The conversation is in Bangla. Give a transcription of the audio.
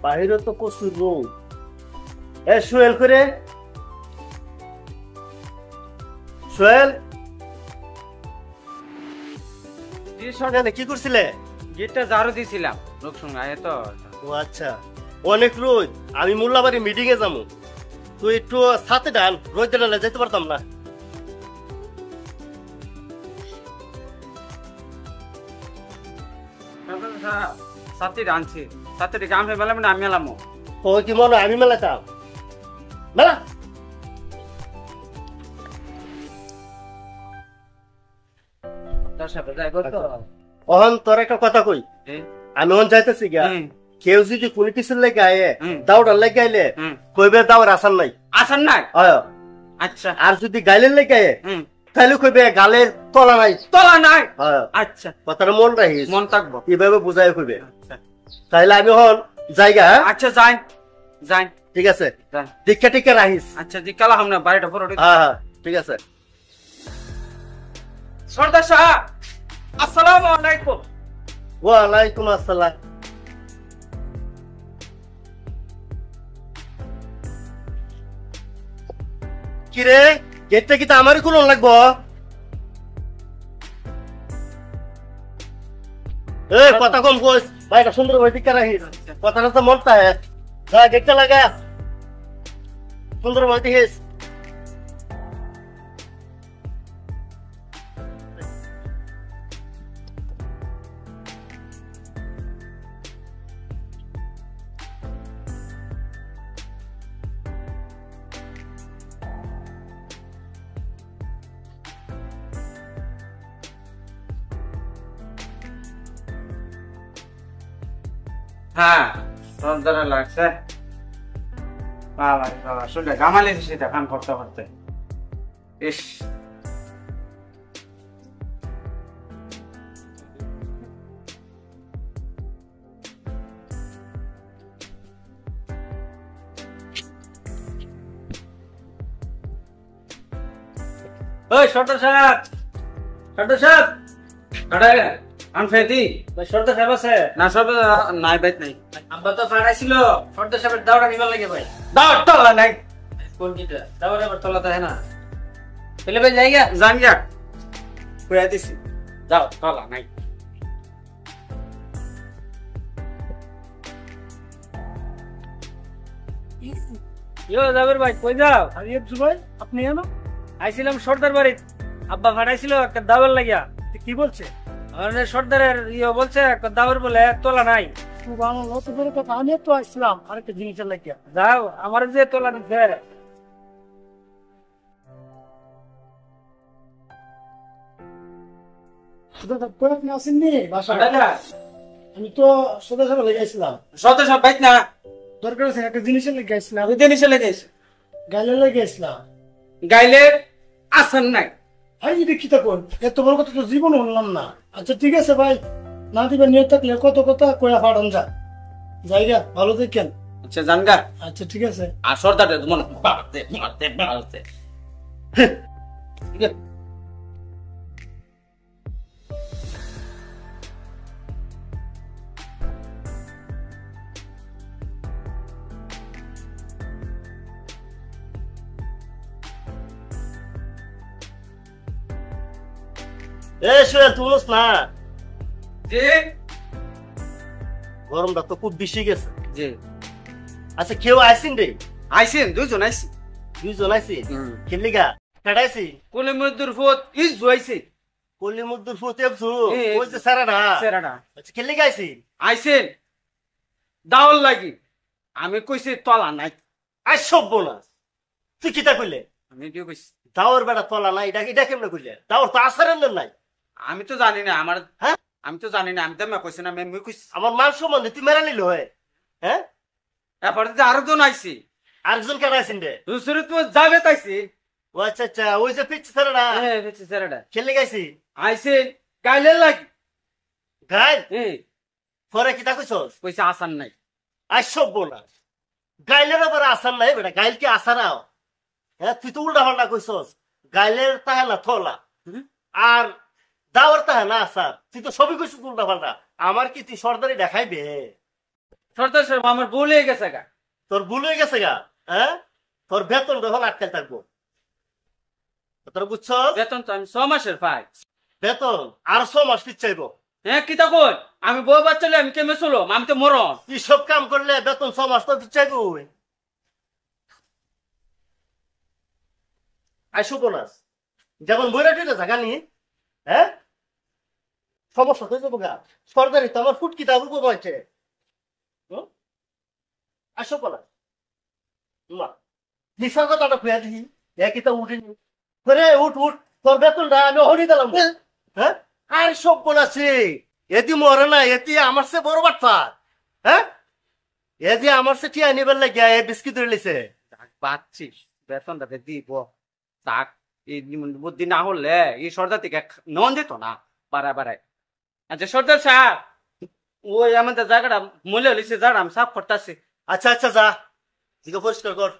বাইরে তো প্রচুর রোদ। এ সোহেল করে, সোহেল জি সরকার কি করছিলে? গেটটা ঝাড়ু দিছিলাম, লোক শুনবে তো। ও আচ্ছা, অনেক রোদ। আমি মোল্লাবাড়ি মিটিং এ যাবো, তুই একটু সাথে ডান, রোদ ডালে যেতে পারতাম না। সাথে আনছি, সাথে গাম হয়ে মেলাম না, আমি মেলামো। ও কি মনে হয় আমি মেলাতাম? মেলা অহন তোর একটা কথা কই, আমি অন যাইতেছি গিয়া, কেউ যদি কোনো কিছুর লেগে আয়ে দাউডার লেগে আইলে কইবে দাউর আসান নাই। আসান নাই? আচ্ছা। আর যদি গাইলের লেগে আয়ে তাহলে কইবে গালের তলা নাই। তলা নাই? আচ্ছা, কথাটা মন রাখিস, মন থাকবো। কিভাবে বুঝাই কইবে। তাহলে আমি হন জায়গা। আচ্ছা যাই যাই, ঠিক আছে, দীক্ষা টিকা রাখিস। আচ্ছা দীক্ষালা হামনা বাড়িটা পরে। হ্যাঁ ঠিক আছে। সর্দার সাহেব আসসালামু আলাইকুম। ওয়ালাইকুম আসসালাম। কিরে, গেটটা কি আমারই খুলন লাগবো? এ কথা কম কইস, ভাইটা সুন্দর ভাবে টিকা রাখিস। কথাটা তো মনটা হ্যাঁ, যা গেটটা লাগা, সুন্দর ভাবে দেখিস। হ্যাঁ সর্দারে লাগছে। বাবা বাবা, শুনলে গামালি সেটা কাম করতে করতে। ইস ওই সর্দার সাহেব, সর্দার সাহেব আনফেদি সর্দার সাহেব আছে না? সব নাই, বাইত নাই। আব্বা তো ফাটাইছিল সর্দার সাহেবের দাওটা নিবার লাগে ভাই। দাও তলা নাই। কোন কিটা দাওয়ার আবার তলা দেয় না? ফেলে ভাই জায়গা জান গিয়া কইয়া দিছি, যাও তলা নাই। ইয়ো জাবের ভাই কই যাও? আমি একটু ভাই, আপনি জানো আইছিলাম সর্দার বাড়ি, আব্বা ফাটাইছিল একটা দাওয়ার লাগিয়া। কি বলছে? আমাদের সর্দারের ইয়ে বলছে একটা দাওয়ার বলে তোলা নাই। আমি তো আসলাম আরেকটা জিনিসের লাগিয়া। যাও আমার যে তোলা দিতে আমি তো সদা সব লেগেছিলাম। সদা সব বাইত না, দরকার আছে একটা জিনিসের লেগেছিলাম। জিনিসে লেগেছে গাইলে লেগেছিলাম। গাইলের আসান নাই। ভাই এটা কি তখন এত বড় কথা তো জীবন বললাম না। আচ্ছা ঠিক আছে ভাই, না দিবেন নিয়ে থাকলে কত কথা কয়া ফাড়ন যা জায়গা ভালো দেখেন। আচ্ছা জানগা। আচ্ছা ঠিক আছে। আর সর্দারে মনে বাড়তে বাড়তে বাড়তে ঠিক আছে। এ সোহেল তুই না, জি গরমটা তো খুব বেশি গেছে। জি আচ্ছা কেউ আইসিন রে? আইসেন দুইজন আইসি। দুইজন আইসি? খেলিগা কাটাইছি কোলে মজদুর ফুত ইজ জুইছে কলিমুদ্দুর ফুতেবছু ওই যে সারাডা সেরাডা। আচ্ছা খেলিগা আইসি? আইসেন দাওল লাগি, আমি কইছি তলা নাই। আই সব না, তুই কিতা কইলে? আমি কি কইছি দাওর বেড়া তলা নাই, এটা এটা কেমনে কইলে? দাওর তো আসারেন নাই। আমি তো জানি না আমার। হ্যাঁ আমি তো জানি না, আমি তো কইছি না, আমি কইছি আমার মান সম্বন্ধে তুই মেরা নিল হয়। হ্যাঁ এরপরে যে আরো জন আইছি, আরেকজন কেন আইসিন রে? দুসরে তো যাবে তাইছি। ও আচ্ছা আচ্ছা, ওই যে পিচ্ছে সারাডা হ্যাঁ বেচি সেরাডা খেলে গাইছি। আইসেন গাইলে লাগি গাই হ্যাঁ পরে কিতা কইছস? কইছে আসান নাই। আই সব না, গাইলের আবার আসার নাই বেটা, গাইল কি আসারাও? হ্যাঁ তুই তো উল্টা পাল্টা কইছস। গাইলের তাহে না থলা আর দাওয়ার তাহে না আসার, তুই তো সবই কইছিস উল্টা পাল্টা। আমার কি তুই সর্দারি দেখাইবে? সর্দার সাহেব আমার ভুল হয়ে গেছে গা। তোর ভুল হয়ে গেছে গা, হ্যাঁ? তোর বেতন যখন আটকাল থাকবো, তোর বুঝছ? বেতন তো আমি 6 মাসের পাই। বেতন আর 6 মাস চাইবো। হ্যাঁ কি তা কই? আমি বউ বাচ্চা লইয়া আমি কেমনে চলো? আমি তো মরণ। কি সব কাম করলে বেতন 6 মাস তো চাইবো। আইসো বোনাস যেমন বইরা টিটা জায়গা নি, হ্যাঁ সমস্যা হয়ে যাবো গা। সরকারি তো আমার ফুটকি দাবু কমাইছে। আসো বোনাস মা নিশার কথাটা খুঁয়া দিই, একই তো উঠিনি করে উঠ উঠ, তোর বেতনটা আমি হরি দিলাম। হ্যাঁ আর সব বোনাসে এদি মরে না, এটি আমার সে বড় বাটফার। হ্যাঁ এদি আমার সে টিয়া নিবার লাগিয়া এ বিস্কিট ধরলিছে। বাচ্চিস বেতনটাকে দিব তাক এই বুদ্ধি না হলে এই সর্দার থেকে নন যেত না বাড়ায় বাড়ায়। আচ্ছা সর্দার সাহেব, ওই আমাদের জায়গাটা মূল্য লিখছে, জায়গাটা আমি সাফ করতেছি। আচ্ছা আচ্ছা যা, দিকে পরিষ্কার কর।